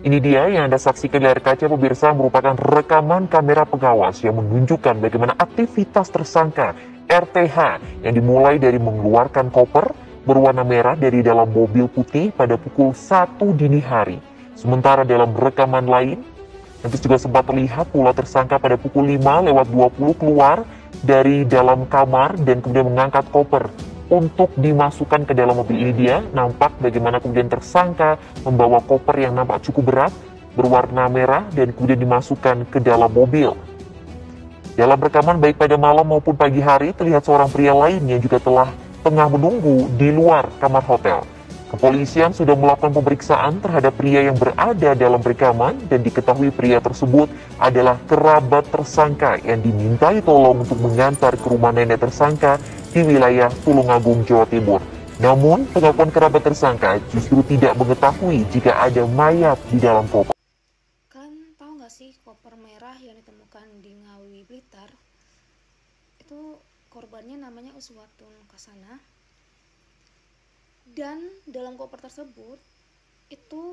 Ini dia yang Anda saksikan di layar kaca pemirsa, merupakan rekaman kamera pengawas yang menunjukkan bagaimana aktivitas tersangka RTH yang dimulai dari mengeluarkan koper berwarna merah dari dalam mobil putih pada pukul 1 dini hari. Sementara dalam rekaman lain, nanti juga sempat terlihat pula tersangka pada pukul 5:20 keluar dari dalam kamar dan kemudian mengangkat koper untuk dimasukkan ke dalam mobil. Ini dia nampak bagaimana kemudian tersangka membawa koper yang nampak cukup berat berwarna merah dan kemudian dimasukkan ke dalam mobil. Dalam rekaman baik pada malam maupun pagi hari terlihat seorang pria lain yang juga telah tengah menunggu di luar kamar hotel. Kepolisian sudah melakukan pemeriksaan terhadap pria yang berada dalam rekaman dan diketahui pria tersebut adalah kerabat tersangka yang dimintai tolong untuk mengantar ke rumah nenek tersangka di wilayah Tulungagung, Jawa Timur. Namun, pengakuan kerabat tersangka justru tidak mengetahui jika ada mayat di dalam koper. Kalian tahu nggak sih koper merah yang ditemukan di Ngawi, Blitar? Itu korbannya namanya Uswatun Kasana. Dan dalam koper tersebut itu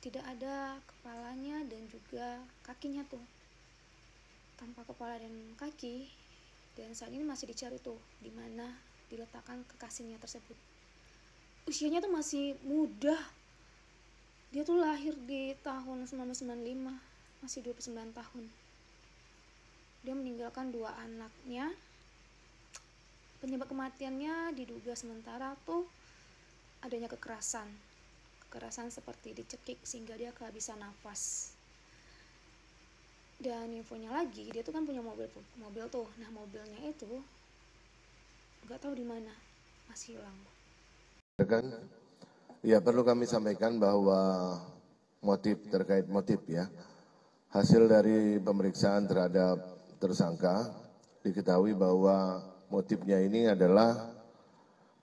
tidak ada kepalanya dan juga kakinya tuh, tanpa kepala dan kaki. Dan saat ini masih dicari tuh di mana diletakkan kekasihnya tersebut. Usianya tuh masih muda. Dia tuh lahir di tahun 1995, masih 29 tahun. Dia meninggalkan 2 anaknya. Penyebab kematiannya diduga sementara tuh adanya kekerasan seperti dicekik sehingga dia kehabisan nafas. Dan infonya lagi, dia tuh kan punya mobil tuh. Nah, mobilnya itu nggak tahu di mana, masih hilang. Ya, perlu kami sampaikan bahwa terkait motif ya, hasil dari pemeriksaan terhadap tersangka diketahui bahwa motifnya ini adalah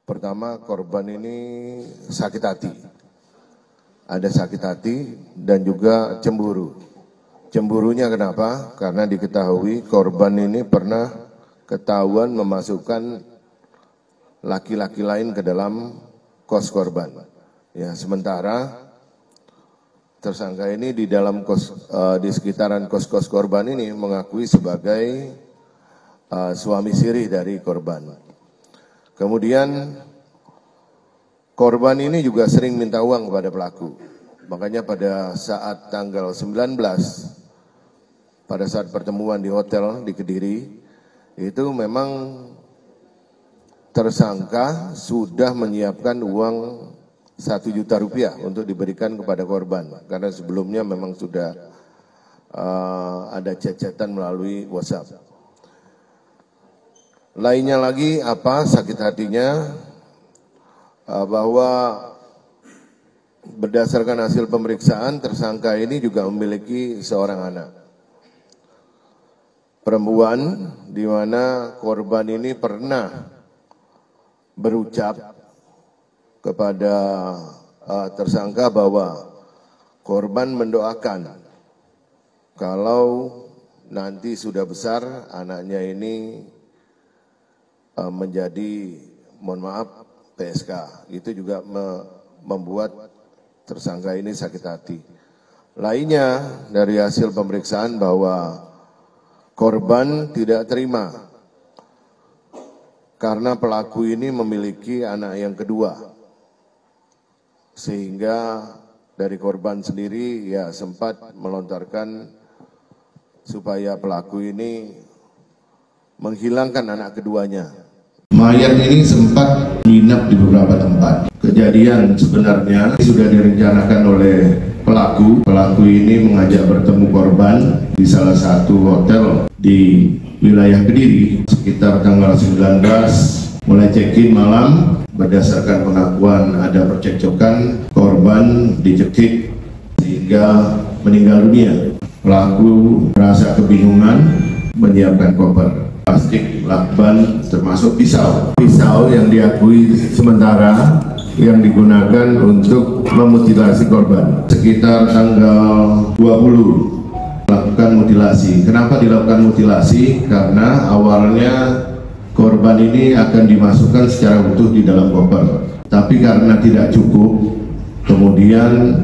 pertama, korban ini sakit hati. Ada sakit hati dan juga cemburu. Cemburunya kenapa? Karena diketahui korban ini pernah ketahuan memasukkan laki-laki lain ke dalam kos korban. Ya, sementara tersangka ini di dalam di sekitaran kos-kos korban ini mengakui sebagai suami siri dari korban. Kemudian korban ini juga sering minta uang kepada pelaku. Makanya pada saat tanggal 19, pada saat pertemuan di hotel di Kediri, itu memang tersangka sudah menyiapkan uang 1 juta rupiah untuk diberikan kepada korban. Karena sebelumnya memang sudah ada chat-chatan melalui WhatsApp. Lainnya lagi apa sakit hatinya bahwa berdasarkan hasil pemeriksaan tersangka ini juga memiliki seorang anak perempuan, di mana korban ini pernah berucap kepada tersangka bahwa korban mendoakan kalau nanti sudah besar anaknya ini menjadi, mohon maaf, PSK. Itu juga membuat tersangka ini sakit hati. Lainnya dari hasil pemeriksaan bahwa korban tidak terima karena pelaku ini memiliki anak yang kedua. Sehingga dari korban sendiri ya sempat melontarkan supaya pelaku ini menghilangkan anak keduanya. Mayat ini sempat menginap di beberapa tempat. Kejadian sebenarnya sudah direncanakan oleh pelaku. Pelaku ini mengajak bertemu korban di salah satu hotel di wilayah Kediri sekitar tanggal 19, mulai check-in malam. Berdasarkan pengakuan ada percekcokan, korban dicekik sehingga meninggal dunia. Pelaku merasa kebingungan, menyiapkan koper plastik, lakban, termasuk pisau. Pisau yang diakui sementara yang digunakan untuk memutilasi korban. Sekitar tanggal 20 melakukan mutilasi. Kenapa dilakukan mutilasi? Karena awalnya korban ini akan dimasukkan secara utuh di dalam koper. Tapi karena tidak cukup kemudian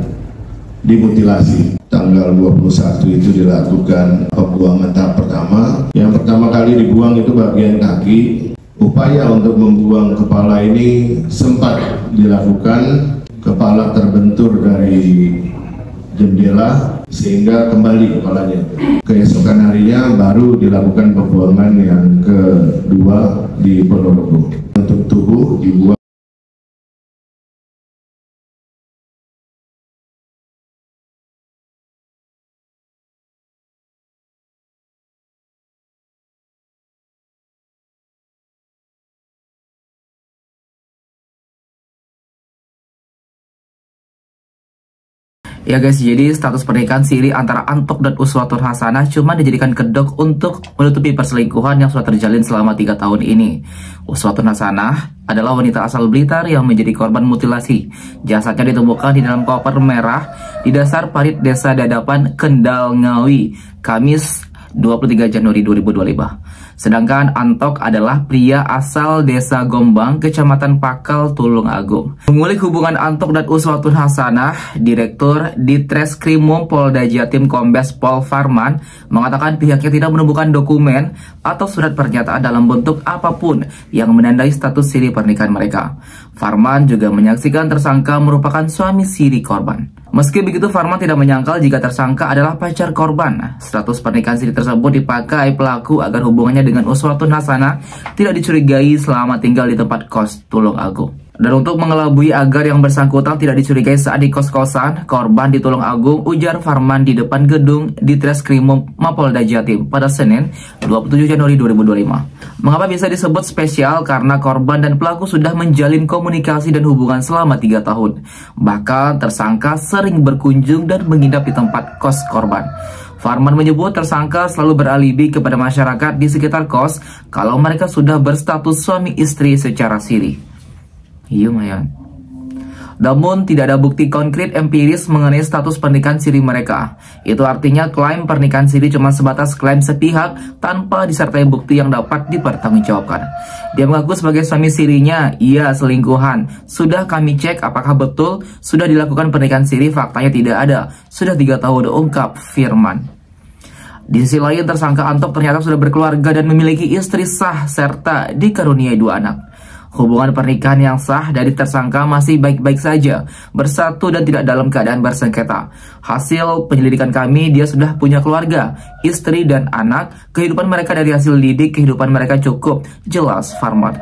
dimutilasi. Tanggal 21 itu dilakukan pembuangan tahap pertama. Yang pertama kali dibuang itu bagian kaki. Upaya untuk membuang kepala ini sempat dilakukan, kepala terbentur dari jendela sehingga kembali kepalanya. Keesokan harinya baru dilakukan pembuangan yang kedua di Ponorogo. Untuk tubuh dibuang. Ya guys, jadi status pernikahan siri antara Antok dan Uswatun Hasanah cuma dijadikan kedok untuk menutupi perselingkuhan yang sudah terjalin selama 3 tahun ini. Uswatun Hasanah adalah wanita asal Blitar yang menjadi korban mutilasi. Jasadnya ditemukan di dalam koper merah di dasar parit Desa Dadapan, Kendal Ngawi, Kamis 23 Januari 2025. Sedangkan Antok adalah pria asal Desa Gombang, Kecamatan Pakal, Tulung Agung. Mengulik hubungan Antok dan Uswatun Hasanah, Direktur Ditreskrimum Polda Jatim Kombes Pol Farman mengatakan pihaknya tidak menemukan dokumen atau surat pernyataan dalam bentuk apapun yang menandai status siri pernikahan mereka. Farman juga menyaksikan tersangka merupakan suami siri korban. Meski begitu, Farman tidak menyangkal jika tersangka adalah pacar korban. Status pernikahan siri tersebut dipakai pelaku agar hubungannya dengan Uswatun Hasanah tidak dicurigai selama tinggal di tempat kos Tulung Agung. Dan untuk mengelabui agar yang bersangkutan tidak dicurigai saat di kos-kosan korban di Tulung Agung, ujar Farman di depan gedung Ditreskrimum Mapolda Jatim pada Senin 27 Januari 2025. Mengapa bisa disebut spesial? Karena korban dan pelaku sudah menjalin komunikasi dan hubungan selama 3 tahun. Bahkan tersangka sering berkunjung dan menginap di tempat kos korban. Farman menyebut tersangka selalu beralibi kepada masyarakat di sekitar kos kalau mereka sudah berstatus suami istri secara siri. Iya, Mayan. Namun tidak ada bukti konkret empiris mengenai status pernikahan siri mereka. Itu artinya klaim pernikahan siri cuma sebatas klaim sepihak tanpa disertai bukti yang dapat dipertanggungjawabkan. Dia mengaku sebagai suami sirinya, ia selingkuhan. Sudah kami cek apakah betul sudah dilakukan pernikahan siri, faktanya tidak ada. Sudah 3 tahun, ungkap Firman. Di sisi lain, tersangka Antok ternyata sudah berkeluarga dan memiliki istri sah serta dikaruniai 2 anak. Hubungan pernikahan yang sah dari tersangka masih baik-baik saja, bersatu dan tidak dalam keadaan bersengketa. Hasil penyelidikan kami, dia sudah punya keluarga, istri dan anak. Kehidupan mereka dari hasil lidik, kehidupan mereka cukup, jelas Farman.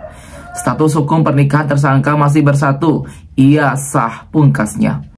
Status hukum pernikahan tersangka masih bersatu, ia sah, pungkasnya.